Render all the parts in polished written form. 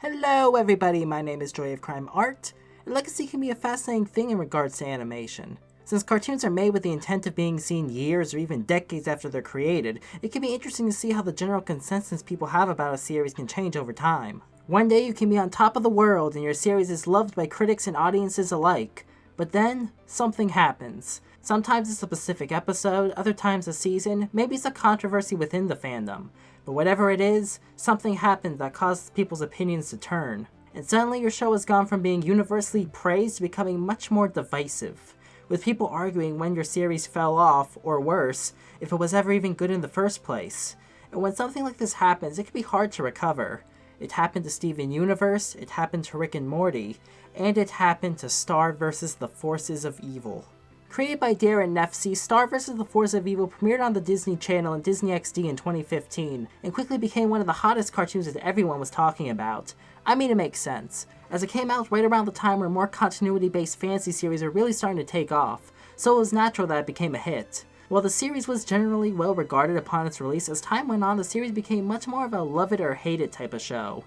Hello everybody, my name is JoyofCrimeArt, and legacy can be a fascinating thing in regards to animation. Since cartoons are made with the intent of being seen years or even decades after they're created, it can be interesting to see how the general consensus people have about a series can change over time. One day you can be on top of the world and your series is loved by critics and audiences alike, but then something happens. Sometimes it's a specific episode, other times a season, maybe it's a controversy within the fandom. But whatever it is, something happened that caused people's opinions to turn. And suddenly your show has gone from being universally praised to becoming much more divisive, with people arguing when your series fell off, or worse, if it was ever even good in the first place. And when something like this happens, it can be hard to recover. It happened to Steven Universe, it happened to Rick and Morty, and it happened to Star vs. the Forces of Evil. Created by Darren Nefsey, Star vs. the Forces of Evil premiered on the Disney Channel and Disney Xd in 2015, and quickly became one of the hottest cartoons that everyone was talking about. I mean, it makes sense, as it came out right around the time where more continuity-based fantasy series are really starting to take off, so it was natural that it became a hit. While the series was generally well regarded upon its release, as time went on, the series became much more of a love it or hate it type of show.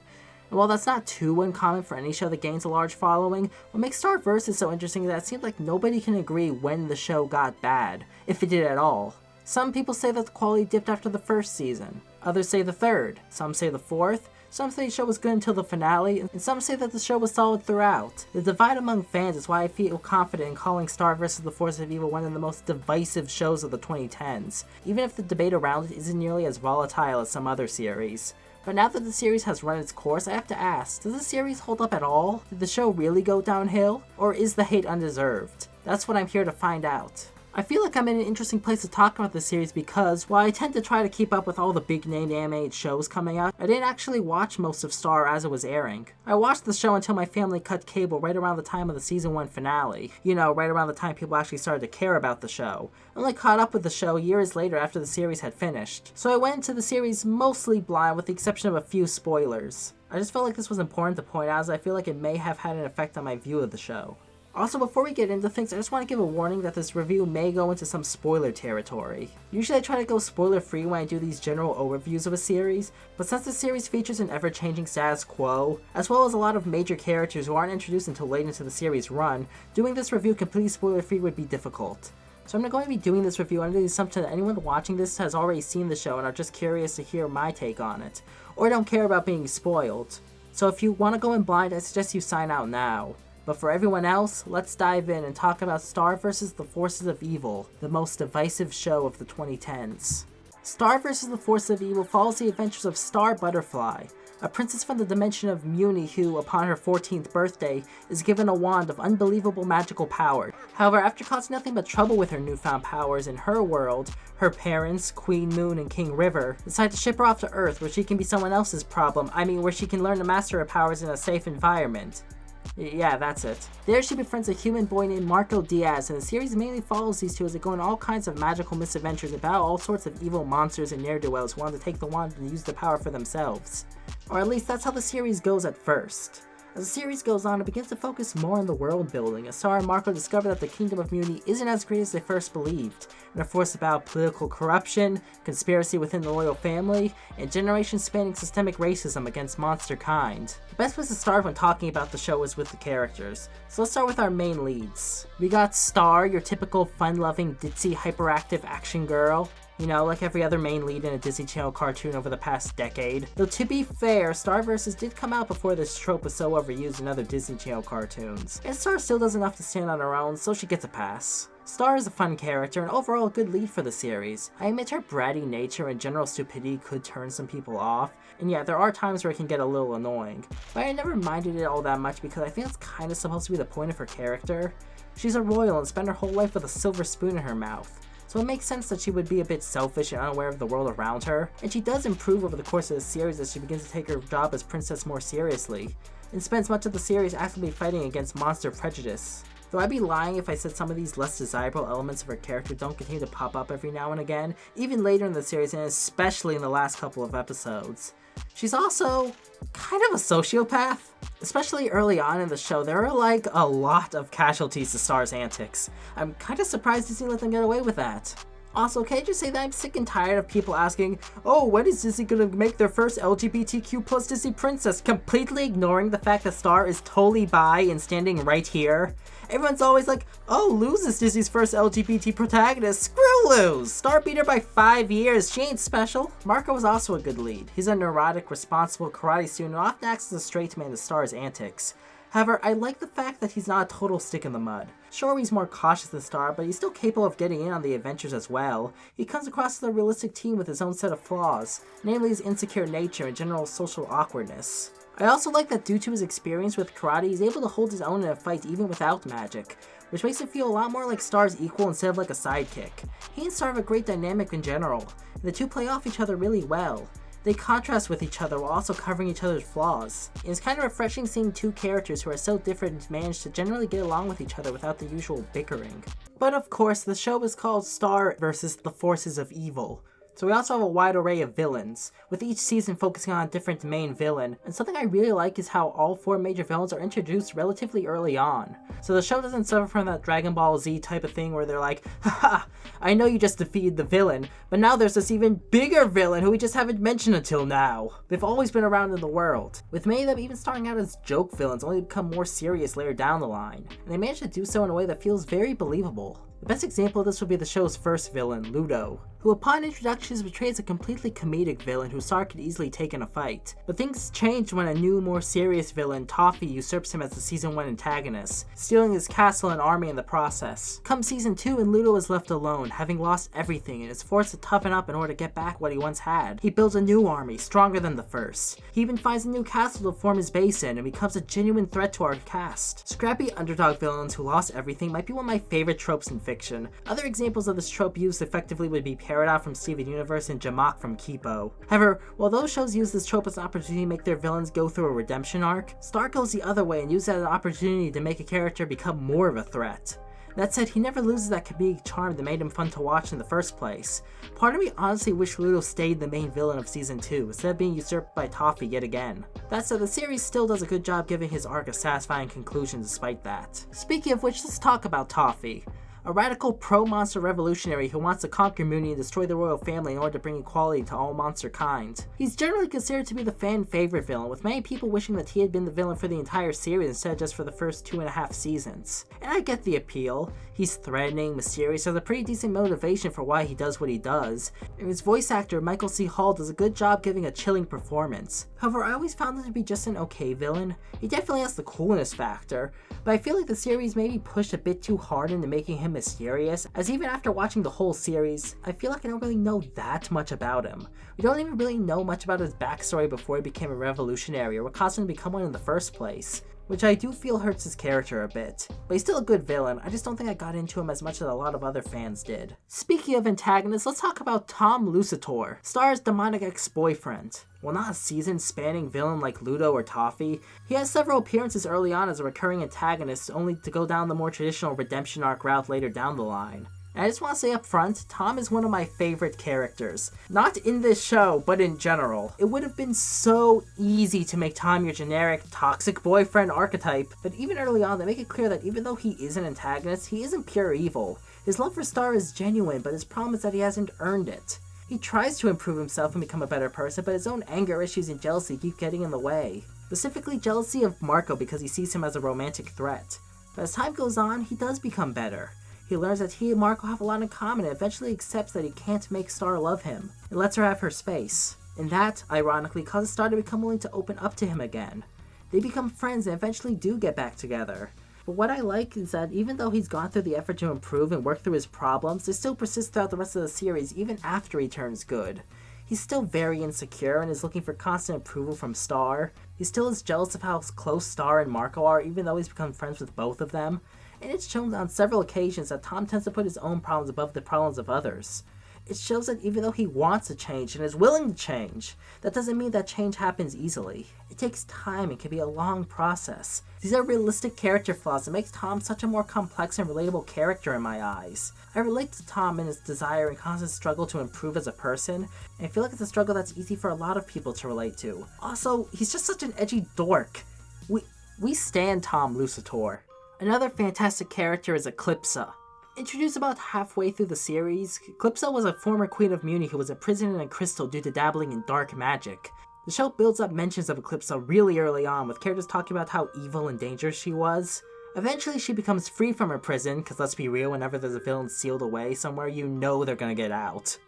And while that's not too uncommon for any show that gains a large following, what makes Star vs. so interesting is that it seems like nobody can agree when the show got bad, if it did at all. Some people say that the quality dipped after the first season, others say the third, some say the fourth, some say the show was good until the finale, and some say that the show was solid throughout. The divide among fans is why I feel confident in calling Star vs. the Forces of Evil one of the most divisive shows of the 2010s, even if the debate around it isn't nearly as volatile as some other series. But now that the series has run its course, I have to ask, does the series hold up at all? Did the show really go downhill? Or is the hate undeserved? That's what I'm here to find out. I feel like I'm in an interesting place to talk about this series because, while I tend to try to keep up with all the big name animated shows coming out, I didn't actually watch most of Star as it was airing. I watched the show until my family cut cable right around the time of the season 1 finale. You know, right around the time people actually started to care about the show. I only caught up with the show years later after the series had finished. So I went into the series mostly blind with the exception of a few spoilers. I just felt like this was important to point out as I feel like it may have had an effect on my view of the show. Also, before we get into things, I just want to give a warning that this review may go into some spoiler territory. Usually I try to go spoiler free when I do these general overviews of a series, but since the series features an ever-changing status quo, as well as a lot of major characters who aren't introduced until late into the series run, doing this review completely spoiler free would be difficult. So I'm going to be doing this review under the assumption that anyone watching this has already seen the show and are just curious to hear my take on it, or don't care about being spoiled. So if you want to go in blind, I suggest you sign out now. But for everyone else, let's dive in and talk about Star vs. the Forces of Evil, the most divisive show of the 2010s. Star vs. the Forces of Evil follows the adventures of Star Butterfly, a princess from the dimension of Mewni who, upon her 14th birthday, is given a wand of unbelievable magical power. However, after causing nothing but trouble with her newfound powers in her world, her parents, Queen Moon and King River, decide to ship her off to Earth where she can be someone else's problem, where she can learn to master her powers in a safe environment. Yeah, that's it. There she befriends a human boy named Marco Diaz, and the series mainly follows these two as they go on all kinds of magical misadventures about all sorts of evil monsters and ne'er-do-wells who want to take the wand and use the power for themselves. Or at least that's how the series goes at first. As the series goes on, it begins to focus more on the world building, as Star and Marco discover that the Kingdom of Mewni isn't as great as they first believed, and are forced about political corruption, conspiracy within the royal family, and generation-spanning systemic racism against monster kind. The best place to start when talking about the show is with the characters, so let's start with our main leads. We got Star, your typical fun-loving, ditzy, hyperactive action girl. You know, like every other main lead in a Disney Channel cartoon over the past decade. Though to be fair, Star vs. did come out before this trope was so overused in other Disney Channel cartoons. And Star still does enough to stand on her own, so she gets a pass. Star is a fun character and overall a good lead for the series. I admit her bratty nature and general stupidity could turn some people off, and yeah, there are times where it can get a little annoying. But I never minded it all that much because I think it's kinda supposed to be the point of her character. She's a royal and spent her whole life with a silver spoon in her mouth. So it makes sense that she would be a bit selfish and unaware of the world around her, and she does improve over the course of the series as she begins to take her job as princess more seriously, and spends much of the series actively fighting against monster prejudice. Though I'd be lying if I said some of these less desirable elements of her character don't continue to pop up every now and again, even later in the series and especially in the last couple of episodes. She's also kind of a sociopath. Especially early on in the show, there are like a lot of casualties to Star's antics. I'm kind of surprised Disney let them get away with that. Also, can I just say that I'm sick and tired of people asking, oh, when is Disney gonna make their first LGBTQ plus Disney princess, completely ignoring the fact that Star is totally bi and standing right here? Everyone's always like, oh, Luz is Disney's first LGBT protagonist. Screw Luz! Star beat her by 5 years. She ain't special. Marco was also a good lead. He's a neurotic, responsible karate student who often acts as a straight man to Star's antics. However, I like the fact that he's not a total stick in the mud. Sure, he's more cautious than Star, but he's still capable of getting in on the adventures as well. He comes across as a realistic teen with his own set of flaws, namely his insecure nature and general social awkwardness. I also like that due to his experience with karate, he's able to hold his own in a fight even without magic, which makes him feel a lot more like Star's equal instead of like a sidekick. He and Star have a great dynamic in general, and the two play off each other really well. They contrast with each other while also covering each other's flaws. It's kind of refreshing seeing two characters who are so different manage to generally get along with each other without the usual bickering. But of course, the show is called Star vs. the Forces of Evil. So we also have a wide array of villains, with each season focusing on a different main villain, and something I really like is how all 4 major villains are introduced relatively early on. So the show doesn't suffer from that Dragon Ball Z type of thing where they're like, haha, I know you just defeated the villain, but now there's this even bigger villain who we just haven't mentioned until now. They've always been around in the world, with many of them even starting out as joke villains only to become more serious later down the line, and they manage to do so in a way that feels very believable. The best example of this would be the show's first villain, Ludo, who upon introduction is portrayed as a completely comedic villain who Star could easily take in a fight. But things change when a new, more serious villain, Toffee, usurps him as the season 1 antagonist, stealing his castle and army in the process. Come season 2 and Ludo is left alone, having lost everything, and is forced to toughen up in order to get back what he once had. He builds a new army, stronger than the first. He even finds a new castle to form his base in, and becomes a genuine threat to our cast. Scrappy underdog villains who lost everything might be one of my favorite tropes in fiction. Other examples of this trope used effectively would be Peridot from Steven Universe and Jamak from Kipo. However, while those shows use this trope as an opportunity to make their villains go through a redemption arc, Star goes the other way and uses that as an opportunity to make a character become more of a threat. That said, he never loses that comedic charm that made him fun to watch in the first place. Part of me honestly wished Ludo stayed the main villain of season 2, instead of being usurped by Toffee yet again. That said, the series still does a good job giving his arc a satisfying conclusion despite that. Speaking of which, let's talk about Toffee. A radical pro-monster revolutionary who wants to conquer mewni and destroy the royal family in order to bring equality to all monster kind. He's generally considered to be the fan favorite villain, with many people wishing that he had been the villain for the entire series instead of just for the first 2.5 seasons. And I get the appeal. He's threatening, mysterious, has a pretty decent motivation for why he does what he does, and his voice actor Michael C. Hall does a good job giving a chilling performance. However, I always found him to be just an okay villain. He definitely has the coolness factor, but I feel like the series maybe pushed a bit too hard into making him mysterious, as even after watching the whole series, I feel like I don't really know that much about him. We don't even really know much about his backstory before he became a revolutionary or what caused him to become one in the first place, which I do feel hurts his character a bit. But he's still a good villain, I just don't think I got into him as much as a lot of other fans did. Speaking of antagonists, let's talk about Tom Lucitor, Star's demonic ex-boyfriend. While not a season-spanning villain like Ludo or Toffee, he has several appearances early on as a recurring antagonist only to go down the more traditional redemption arc route later down the line. And I just want to say up front, Tom is one of my favorite characters. Not in this show, but in general. It would have been so easy to make Tom your generic toxic boyfriend archetype, but even early on they make it clear that even though he is an antagonist, he isn't pure evil. His love for Star is genuine, but his problem is that he hasn't earned it. He tries to improve himself and become a better person, but his own anger issues and jealousy keep getting in the way. Specifically jealousy of Marco because he sees him as a romantic threat. But as time goes on, he does become better. He learns that he and Marco have a lot in common and eventually accepts that he can't make Star love him, and lets her have her space. And that, ironically, causes Star to become willing to open up to him again. They become friends and eventually do get back together. But what I like is that even though he's gone through the effort to improve and work through his problems, they still persist throughout the rest of the series even after he turns good. He's still very insecure and is looking for constant approval from Star. He still is jealous of how close Star and Marco are even though he's become friends with both of them. And it's shown on several occasions that Tom tends to put his own problems above the problems of others. It shows that even though he wants to change and is willing to change, that doesn't mean that change happens easily. It takes time and can be a long process. These are realistic character flaws that makes Tom such a more complex and relatable character in my eyes. I relate to Tom and his desire and constant struggle to improve as a person, and I feel like it's a struggle that's easy for a lot of people to relate to. Also, he's just such an edgy dork. We stan Tom Lucitor. Another fantastic character is Eclipsa. Introduced about halfway through the series, Eclipsa was a former queen of Mewni who was imprisoned in a crystal due to dabbling in dark magic. The show builds up mentions of Eclipsa really early on, with characters talking about how evil and dangerous she was. Eventually she becomes free from her prison, because let's be real, whenever there's a villain sealed away somewhere, you know they're gonna get out.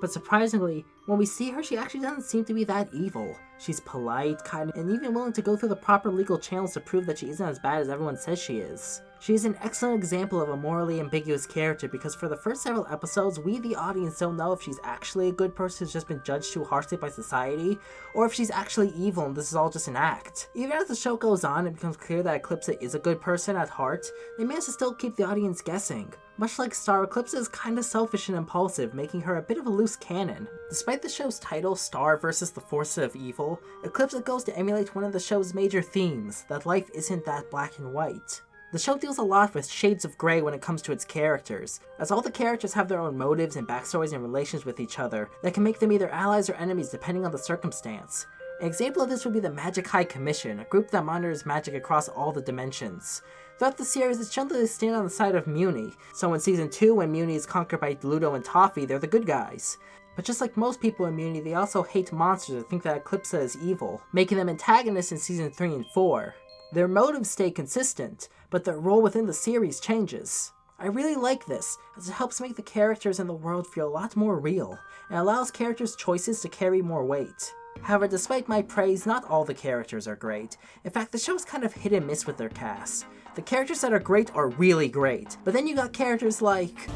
But surprisingly, when we see her, she actually doesn't seem to be that evil. She's polite, kind, and even willing to go through the proper legal channels to prove that she isn't as bad as everyone says she is. She is an excellent example of a morally ambiguous character because for the first several episodes, we the audience don't know if she's actually a good person who's just been judged too harshly by society, or if she's actually evil and this is all just an act. Even as the show goes on, it becomes clear that Eclipsa is a good person at heart. They manage to still keep the audience guessing. Much like Star, Eclipsa is kinda selfish and impulsive, making her a bit of a loose cannon. Despite the show's title, Star vs. the Forces of Evil, Eclipsa goes to emulate one of the show's major themes, that life isn't that black and white. The show deals a lot with shades of grey when it comes to its characters, as all the characters have their own motives and backstories and relations with each other that can make them either allies or enemies depending on the circumstance. An example of this would be the Magic High Commission, a group that monitors magic across all the dimensions. Throughout the series, it's shown that they stand on the side of Mewni, so in Season 2 when Mewni is conquered by Ludo and Toffee, they're the good guys. But just like most people in Mewni, they also hate monsters and think that Eclipsa is evil, making them antagonists in Season 3 and 4. Their motives stay consistent, but their role within the series changes. I really like this, as it helps make the characters in the world feel a lot more real, and allows characters' choices to carry more weight. However, despite my praise, not all the characters are great. In fact, the show's kind of hit and miss with their cast. The characters that are great are really great, but then you got characters like...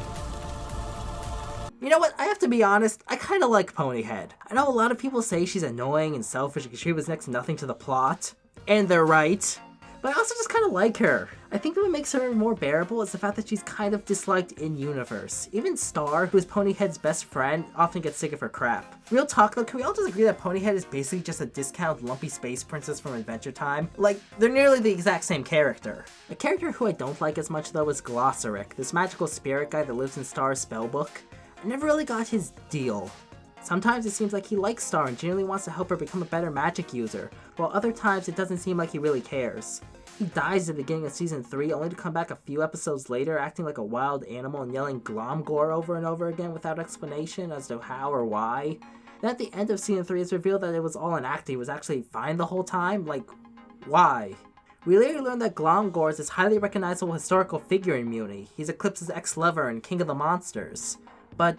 You know what, I have to be honest, I kinda like Ponyhead. I know a lot of people say she's annoying and selfish and she was next to nothing to the plot, and they're right. But I also just kind of like her. I think that what makes her more bearable is the fact that she's kind of disliked in-universe. Even Star, who is Ponyhead's best friend, often gets sick of her crap. Real talk though, can we all just agree that Ponyhead is basically just a discount lumpy space princess from Adventure Time? Like, they're nearly the exact same character. A character who I don't like as much though is Glossaric, this magical spirit guy that lives in Star's spellbook. I never really got his deal. Sometimes it seems like he likes Star and genuinely wants to help her become a better magic user, while other times it doesn't seem like he really cares. He dies at the beginning of Season 3, only to come back a few episodes later acting like a wild animal and yelling Glomgore over and over again without explanation as to how or why. Then at the end of Season 3 it's revealed that it was all an act, he was actually fine the whole time? Like, why? We later learn that Glomgore is this highly recognizable historical figure in Mewni. He's Eclipsa's ex-lover and king of the monsters. But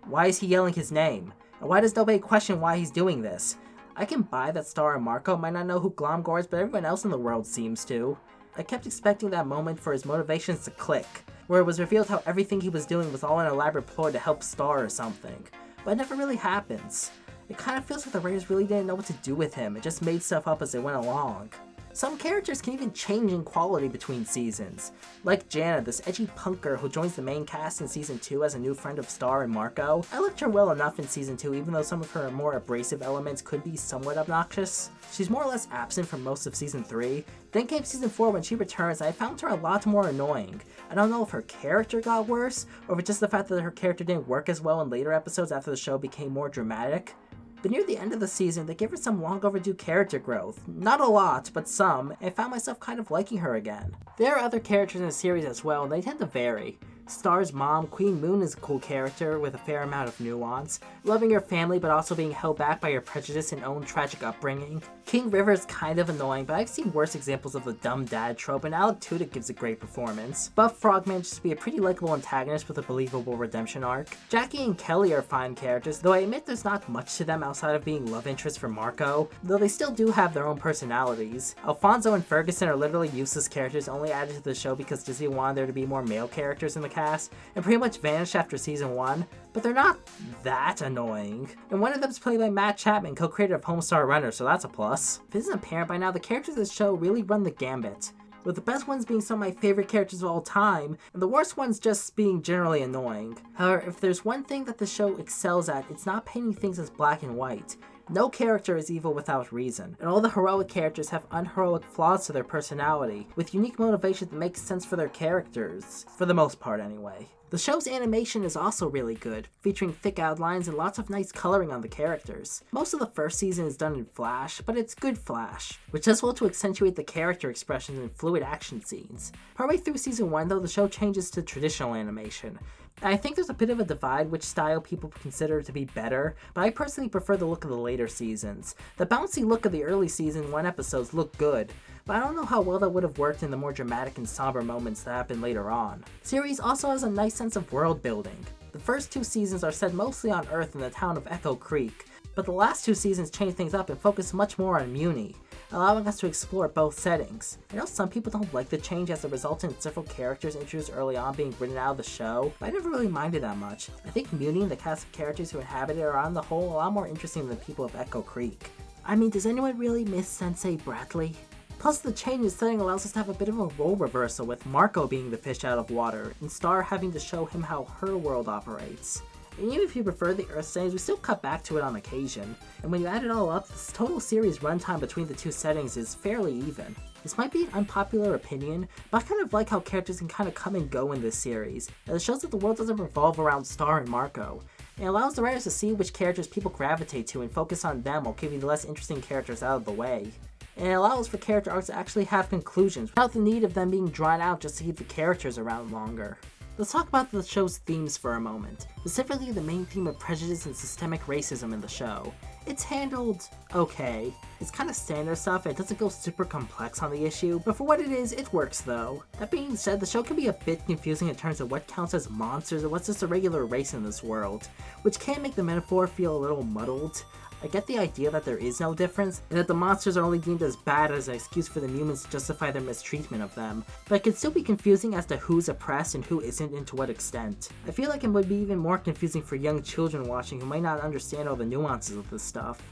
why is he yelling his name? And why does nobody question why he's doing this? I can buy that Star and Marco might not know who Glomgore is, but everyone else in the world seems to. I kept expecting that moment for his motivations to click, where it was revealed how everything he was doing was all an elaborate ploy to help Star or something. But it never really happens. It kind of feels like the writers really didn't know what to do with him and just made stuff up as they went along. Some characters can even change in quality between seasons, like Jana, this edgy punker who joins the main cast in Season 2 as a new friend of Star and Marco. I liked her well enough in Season 2 even though some of her more abrasive elements could be somewhat obnoxious. She's more or less absent from most of Season 3. Then came Season 4 when she returns and I found her a lot more annoying. I don't know if her character got worse, or if it's just the fact that her character didn't work as well in later episodes after the show became more dramatic. But near the end of the season, they gave her some long overdue character growth. Not a lot, but some, and I found myself kind of liking her again. There are other characters in the series as well, and they tend to vary. Star's mom, Queen Moon, is a cool character with a fair amount of nuance, loving her family but also being held back by her prejudice and own tragic upbringing. King River is kind of annoying, but I've seen worse examples of the dumb dad trope, and Alec Tudyk gives a great performance. Buff Frog manages to be a pretty likable antagonist with a believable redemption arc. Jackie and Kelly are fine characters, though I admit there's not much to them outside of being love interests for Marco, though they still do have their own personalities. Alfonso and Ferguson are literally useless characters only added to the show because Disney wanted there to be more male characters in the cast, and pretty much vanished after Season 1, but they're not that annoying. And one of them's played by Matt Chapman, co-creator of Homestar Runner, so that's a plus. If it isn't apparent by now, the characters of the show really run the gambit, with the best ones being some of my favorite characters of all time, and the worst ones just being generally annoying. However, if there's one thing that the show excels at, it's not painting things as black and white. No character is evil without reason, and all the heroic characters have unheroic flaws to their personality, with unique motivations that make sense for their characters, for the most part anyway. The show's animation is also really good, featuring thick outlines and lots of nice coloring on the characters. Most of the first season is done in Flash, but it's good Flash, which does well to accentuate the character expressions in fluid action scenes. Partway through season 1 though, the show changes to traditional animation. I think there's a bit of a divide which style people consider to be better, but I personally prefer the look of the later seasons. The bouncy look of the early season 1 episodes look good, but I don't know how well that would have worked in the more dramatic and somber moments that happen later on. The series also has a nice sense of world building. The first 2 seasons are set mostly on Earth in the town of Echo Creek, but the last 2 seasons change things up and focus much more on Mewni, allowing us to explore both settings. I know some people don't like the change as it results in several characters introduced early on being written out of the show, but I never really minded that much. I think Mewni and the cast of characters who inhabit it are on the whole a lot more interesting than the people of Echo Creek. I mean, does anyone really miss Sensei Bradley? Plus, the change in setting allows us to have a bit of a role reversal, with Marco being the fish out of water, and Star having to show him how her world operates. And even if you prefer the Earth settings, we still cut back to it on occasion, and when you add it all up, this total series runtime between the 2 settings is fairly even. This might be an unpopular opinion, but I kind of like how characters can kind of come and go in this series, as it shows that the world doesn't revolve around Star and Marco. It allows the writers to see which characters people gravitate to and focus on them while keeping the less interesting characters out of the way. And it allows for character arcs to actually have conclusions, without the need of them being drawn out just to keep the characters around longer. Let's talk about the show's themes for a moment, specifically the main theme of prejudice and systemic racism in the show. It's handled okay. It's kind of standard stuff and it doesn't go super complex on the issue, but for what it is, it works though. That being said, the show can be a bit confusing in terms of what counts as monsters and what's just a regular race in this world, which can make the metaphor feel a little muddled. I get the idea that there is no difference, and that the monsters are only deemed as bad as an excuse for the humans to justify their mistreatment of them, but it can still be confusing as to who's oppressed and who isn't and to what extent. I feel like it would be even more confusing for young children watching who might not understand all the nuances of this stuff.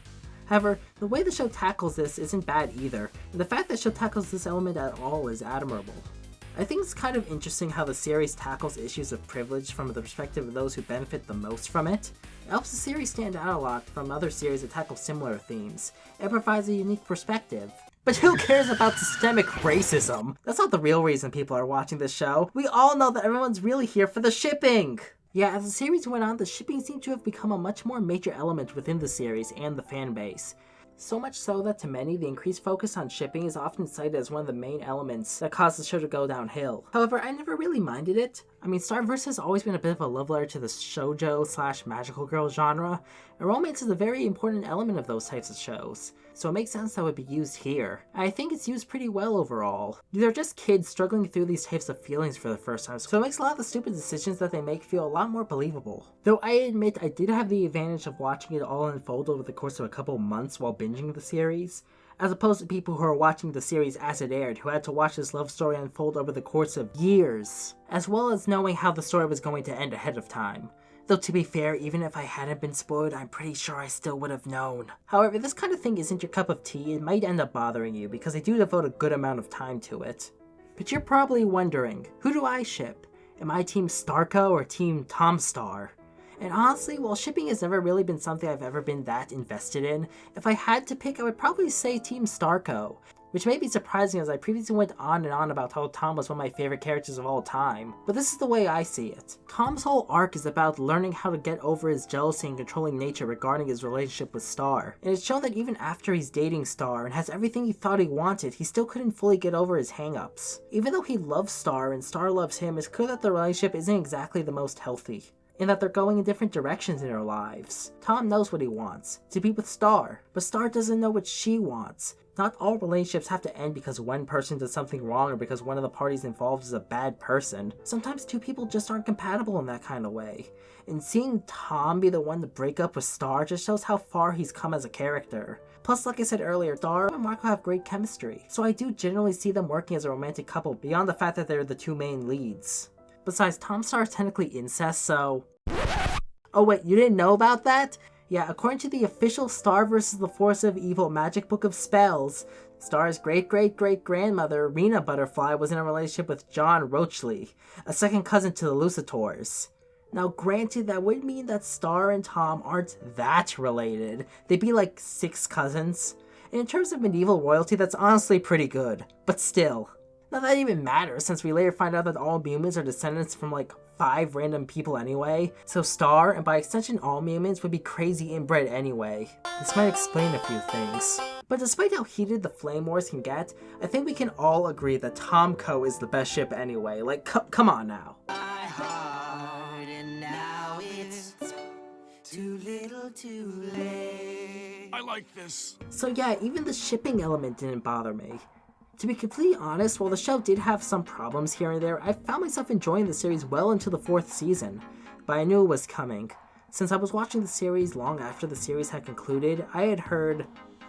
However, the way the show tackles this isn't bad either, and the fact that the show tackles this element at all is admirable. I think it's kind of interesting how the series tackles issues of privilege from the perspective of those who benefit the most from it. It helps the series stand out a lot from other series that tackle similar themes. It provides a unique perspective. But who cares about systemic racism? That's not the real reason people are watching this show. We all know that everyone's really here for the shipping! Yeah, as the series went on, the shipping seemed to have become a much more major element within the series and the fan base. So much so that to many, the increased focus on shipping is often cited as one of the main elements that caused the show to go downhill. However, I never really minded it. I mean, Starverse has always been a bit of a love letter to the shoujo/magical girl genre, and romance is a very important element of those types of shows, so it makes sense that it would be used here. I think it's used pretty well overall. These are just kids struggling through these types of feelings for the first time, so it makes a lot of the stupid decisions that they make feel a lot more believable. Though I admit I did have the advantage of watching it all unfold over the course of a couple months while binging the series, as opposed to people who are watching the series as it aired, who had to watch this love story unfold over the course of years, as well as knowing how the story was going to end ahead of time. Though to be fair, even if I hadn't been spoiled, I'm pretty sure I still would have known. However, this kind of thing isn't your cup of tea, it might end up bothering you, because they do devote a good amount of time to it. But you're probably wondering, who do I ship? Am I Team Starco or Team Tom Star? And honestly, while shipping has never really been something I've ever been that invested in, if I had to pick, I would probably say Team Starco, which may be surprising as I previously went on and on about how Tom was one of my favorite characters of all time, but this is the way I see it. Tom's whole arc is about learning how to get over his jealousy and controlling nature regarding his relationship with Star, and it's shown that even after he's dating Star and has everything he thought he wanted, he still couldn't fully get over his hang-ups. Even though he loves Star and Star loves him, it's clear that the relationship isn't exactly the most healthy, and that they're going in different directions in their lives. Tom knows what he wants, to be with Star, but Star doesn't know what she wants. Not all relationships have to end because one person does something wrong or because one of the parties involved is a bad person. Sometimes two people just aren't compatible in that kind of way. And seeing Tom be the one to break up with Star just shows how far he's come as a character. Plus, like I said earlier, Star and Marco have great chemistry, so I do generally see them working as a romantic couple beyond the fact that they're the two main leads. Besides, Tom Star is technically incest, so... Oh wait, you didn't know about that? Yeah, according to the official Star vs. the Force of Evil Magic Book of Spells, Star's great-great-great-grandmother, Rena Butterfly, was in a relationship with John Rochely, a second cousin to the Lucitors. Now granted, that would mean that Star and Tom aren't that related. They'd be like 6 cousins. And in terms of medieval royalty, that's honestly pretty good. But still. Not that even matters, since we later find out that all Mewmins are descendants from like 5 random people anyway. So Star, and by extension all Mewmins, would be crazy inbred anyway. This might explain a few things. But despite how heated the Flame Wars can get, I think we can all agree that Tomco is the best ship anyway. Like, come on now. Too little, too late. I like this. So yeah, even the shipping element didn't bother me. To be completely honest, while the show did have some problems here and there, I found myself enjoying the series well into the 4th season. But I knew it was coming. Since I was watching the series long after the series had concluded, I had heard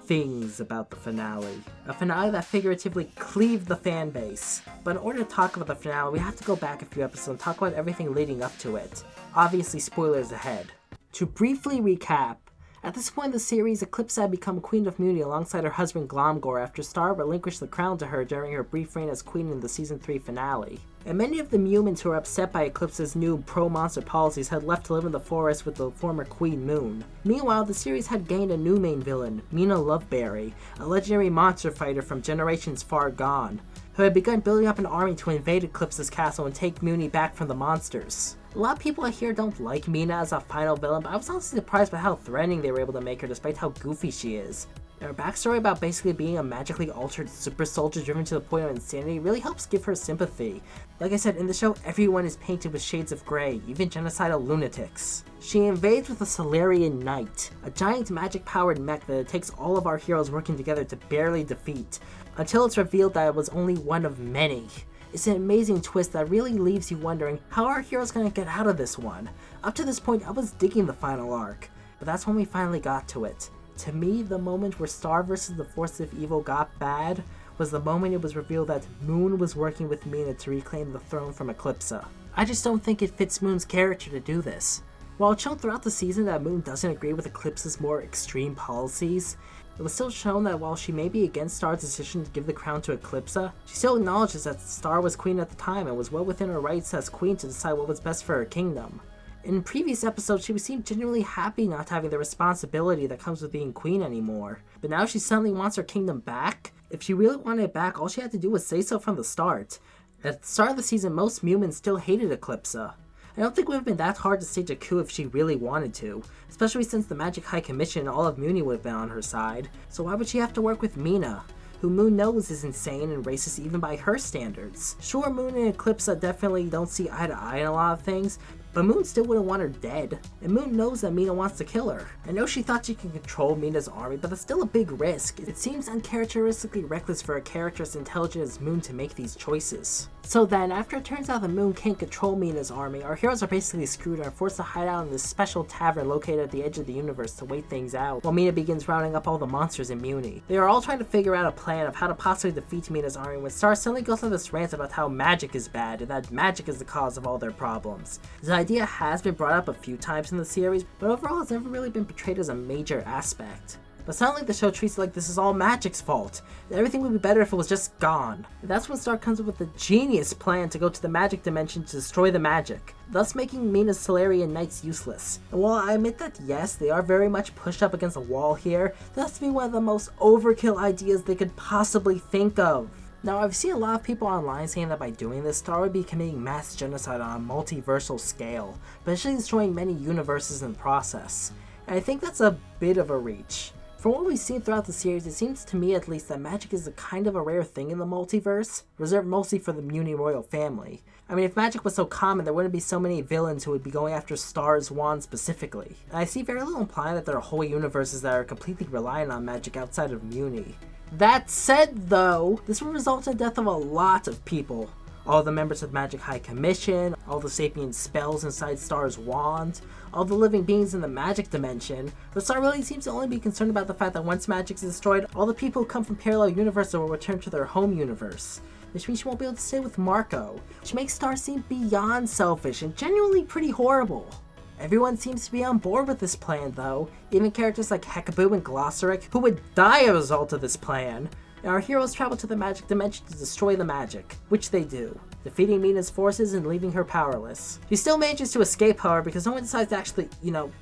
things about the finale. A finale that figuratively cleaved the fan base. But in order to talk about the finale, we have to go back a few episodes and talk about everything leading up to it. Obviously, spoilers ahead. To briefly recap, at this point in the series, Eclipsa had become Queen of Mewni alongside her husband Glomgor after Star relinquished the crown to her during her brief reign as queen in the Season 3 finale. And many of the Mewmins who were upset by Eclipsa's new pro-monster policies had left to live in the forest with the former Queen Moon. Meanwhile, the series had gained a new main villain, Mina Loveberry, a legendary monster fighter from generations far gone, who had begun building up an army to invade Eclipsa's castle and take Mewni back from the monsters. A lot of people I hear don't like Mina as a final villain, but I was honestly surprised by how threatening they were able to make her despite how goofy she is. Her backstory about basically being a magically altered super soldier driven to the point of insanity really helps give her sympathy. Like I said, in the show, everyone is painted with shades of grey, even genocidal lunatics. She invades with a Solarian Knight, a giant magic-powered mech that it takes all of our heroes working together to barely defeat, until it's revealed that it was only one of many. It's an amazing twist that really leaves you wondering how our hero's gonna get out of this one. Up to this point, I was digging the final arc, but that's when we finally got to it. To me, the moment where Star vs. the Forces of Evil got bad was the moment it was revealed that Moon was working with Mina to reclaim the throne from Eclipsa. I just don't think it fits Moon's character to do this. While it's shown throughout the season that Moon doesn't agree with Eclipsa's more extreme policies, it was still shown that while she may be against Star's decision to give the crown to Eclipsa, she still acknowledges that Star was queen at the time and was well within her rights as queen to decide what was best for her kingdom. In previous episodes, she seemed genuinely happy not having the responsibility that comes with being queen anymore, but now she suddenly wants her kingdom back? If she really wanted it back, all she had to do was say so from the start. At the start of the season, most Mewmins still hated Eclipsa. I don't think it would have been that hard to stage a coup if she really wanted to, especially since the Magic High Commission and all of Mewni would have been on her side, so why would she have to work with Mina, who Moon knows is insane and racist even by her standards? Sure, Moon and Eclipsa definitely don't see eye to eye in a lot of things, but Moon still wouldn't want her dead, and Moon knows that Mina wants to kill her. I know she thought she could control Mina's army, but that's still a big risk. It seems uncharacteristically reckless for a character as intelligent as Moon to make these choices. So then, after it turns out that Moon can't control Mina's army, our heroes are basically screwed and are forced to hide out in this special tavern located at the edge of the universe to wait things out, while Mina begins rounding up all the monsters in Mewni. They are all trying to figure out a plan of how to possibly defeat Mina's army when Star suddenly goes on this rant about how magic is bad and that magic is the cause of all their problems. This idea has been brought up a few times in the series, but overall it's never really been portrayed as a major aspect. But suddenly the show treats it like this is all magic's fault, and everything would be better if it was just gone. And that's when Star comes up with the genius plan to go to the magic dimension to destroy the magic, thus making Mina's Solarian Knights useless. And while I admit that yes, they are very much pushed up against a wall here, that has to be one of the most overkill ideas they could possibly think of. Now, I've seen a lot of people online saying that by doing this, Star would be committing mass genocide on a multiversal scale, potentially destroying many universes in the process. And I think that's a bit of a reach. From what we've seen throughout the series, it seems to me at least that magic is a kind of a rare thing in the multiverse, reserved mostly for the Mewni royal family. I mean, if magic was so common, there wouldn't be so many villains who would be going after Star's wand specifically. And I see very little implying that there are whole universes that are completely reliant on magic outside of Mewni. That said though, this would result in the death of a lot of people. All the members of the Magic High Commission, all the sapient spells inside Star's wand, all the living beings in the magic dimension, but Star really seems to only be concerned about the fact that once magic is destroyed, all the people who come from parallel universes will return to their home universe, which means she won't be able to stay with Marco, which makes Star seem beyond selfish and genuinely pretty horrible. Everyone seems to be on board with this plan though, even characters like Heckaboo and Glossaric, who would die as a result of this plan. and our heroes travel to the magic dimension to destroy the magic, which they do, defeating Mina's forces and leaving her powerless. She still manages to escape, however, because no one decides to actually,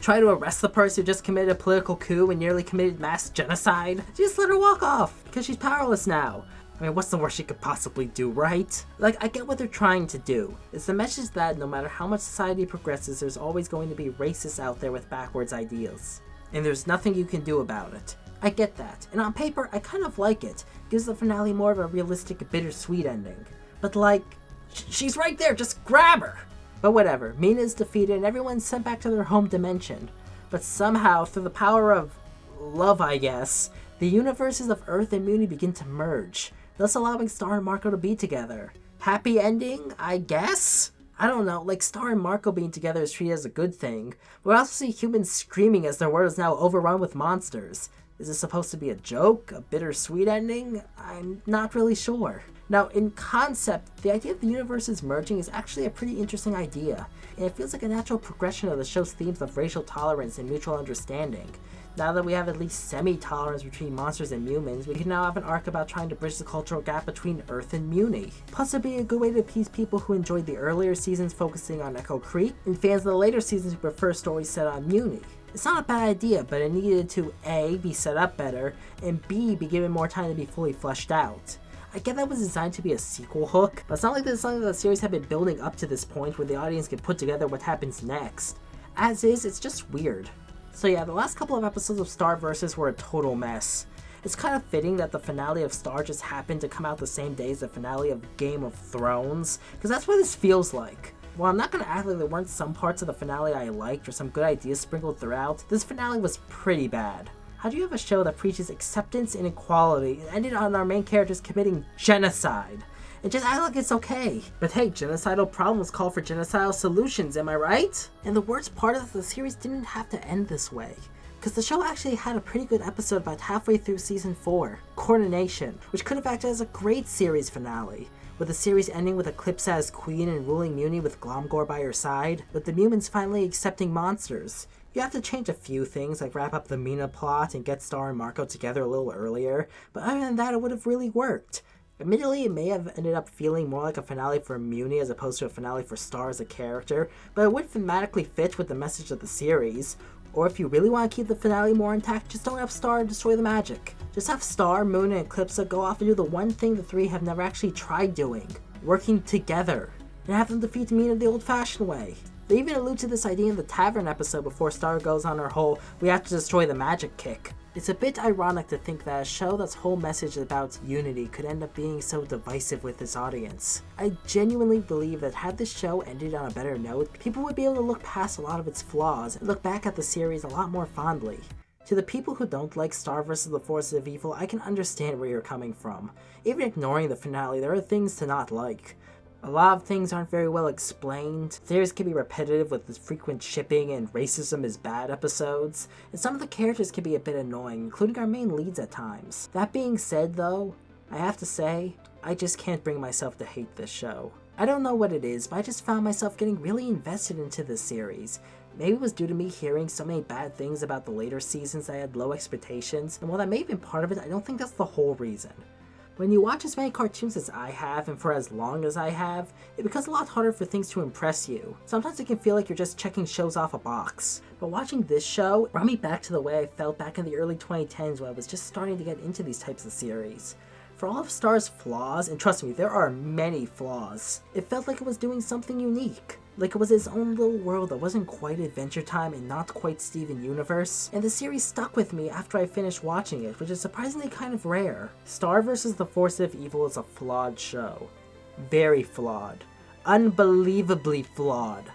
try to arrest the person who just committed a political coup and nearly committed mass genocide. She just let her walk off, because she's powerless now. I mean, what's the worst she could possibly do, right? Like, I get what they're trying to do. It's the message that no matter how much society progresses, there's always going to be racists out there with backwards ideas. And there's nothing you can do about it. I get that. And on paper, I kind of like it. Gives the finale more of a realistic, bittersweet ending. But like, she's right there, just grab her! But whatever, Mina's defeated and everyone's sent back to their home dimension. But somehow, through the power of love, I guess, the universes of Earth and mewni begin to merge, thus allowing Star and Marco to be together. Happy ending, I guess? I don't know, like Star and Marco being together is treated as a good thing, but we also see humans screaming as their world is now overrun with monsters. Is this supposed to be a joke? A bittersweet ending? I'm not really sure. Now, in concept, the idea of the universes merging is actually a pretty interesting idea, and it feels like a natural progression of the show's themes of racial tolerance and mutual understanding. Now that we have at least semi-tolerance between monsters and humans, we can now have an arc about trying to bridge the cultural gap between Earth and mewni. Plus, it'd be a good way to appease people who enjoyed the earlier seasons focusing on Echo Creek, and fans of the later seasons who prefer stories set on mewni. It's not a bad idea, but it needed to A, be set up better, and B, be given more time to be fully fleshed out. I get that was designed to be a sequel hook, but it's not like this is something that the series had been building up to this point where the audience can put together what happens next. As is, it's just weird. So yeah, the last couple of episodes of Star Vs were a total mess. It's kind of fitting that the finale of Star just happened to come out the same day as the finale of Game of Thrones, because that's what this feels like. While I'm not going to act like there weren't some parts of the finale I liked or some good ideas sprinkled throughout, this finale was pretty bad. How do you have a show that preaches acceptance and equality and ended on our main characters committing genocide? And just act like it's okay. But hey, genocidal problems call for genocidal solutions, am I right? And the worst part is that the series didn't have to end this way, because the show actually had a pretty good episode about halfway through season 4, Coronation, which could have acted as a great series finale, with the series ending with Eclipsa as queen and ruling mewni with Glomgor by her side, with the Mewmans finally accepting monsters. You have to change a few things, like wrap up the Mina plot and get Star and Marco together a little earlier, but other than that it would have really worked. Admittedly, it may have ended up feeling more like a finale for mewni as opposed to a finale for Star as a character, but it would thematically fit with the message of the series. Or if you really want to keep the finale more intact, just don't have Star destroy the magic. Just have Star, Moon, and Eclipsa go off and do the one thing the three have never actually tried doing, working together, and have them defeat Mina the old-fashioned way. They even allude to this idea in the tavern episode before Star goes on her whole "we have to destroy the magic" kick. It's a bit ironic to think that a show that's whole message about unity could end up being so divisive with its audience. I genuinely believe that had this show ended on a better note, people would be able to look past a lot of its flaws and look back at the series a lot more fondly. To the people who don't like Star vs. the Forces of Evil, I can understand where you're coming from. Even ignoring the finale, there are things to not like. A lot of things aren't very well explained, theories can be repetitive with the frequent shipping and racism is bad episodes, and some of the characters can be a bit annoying, including our main leads at times. That being said though, I have to say, I just can't bring myself to hate this show. I don't know what it is, but I just found myself getting really invested into this series. Maybe it was due to me hearing so many bad things about the later seasons that I had low expectations, and while that may have been part of it, I don't think that's the whole reason. When you watch as many cartoons as I have, and for as long as I have, it becomes a lot harder for things to impress you. Sometimes it can feel like you're just checking shows off a box. But watching this show brought me back to the way I felt back in the early 2010s when I was just starting to get into these types of series. For all of Star's flaws, and trust me, there are many flaws, it felt like it was doing something unique. Like it was its own little world that wasn't quite Adventure Time and not quite Steven Universe, and the series stuck with me after I finished watching it, which is surprisingly kind of rare. Star vs. the Forces of Evil is a flawed show. Very flawed. Unbelievably flawed.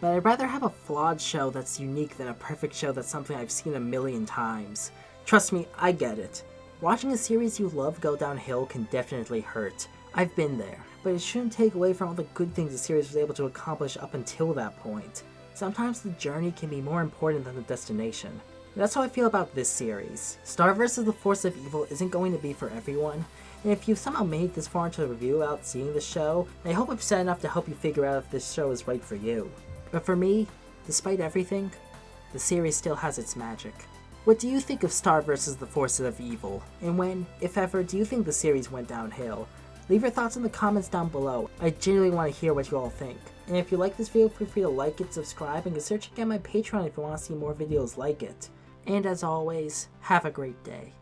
But I'd rather have a flawed show that's unique than a perfect show that's something I've seen a million times. Trust me, I get it. Watching a series you love go downhill can definitely hurt. I've been there. But it shouldn't take away from all the good things the series was able to accomplish up until that point. Sometimes the journey can be more important than the destination. And that's how I feel about this series. Star vs. the Force of Evil isn't going to be for everyone, and if you've somehow made it this far into the review without seeing the show, I hope I've said enough to help you figure out if this show is right for you. But for me, despite everything, the series still has its magic. What do you think of Star vs. the Forces of Evil? And when, if ever, do you think the series went downhill? Leave your thoughts in the comments down below. I genuinely want to hear what you all think. And if you like this video, feel free to like it, subscribe, and consider checking out my Patreon if you want to see more videos like it. And as always, have a great day.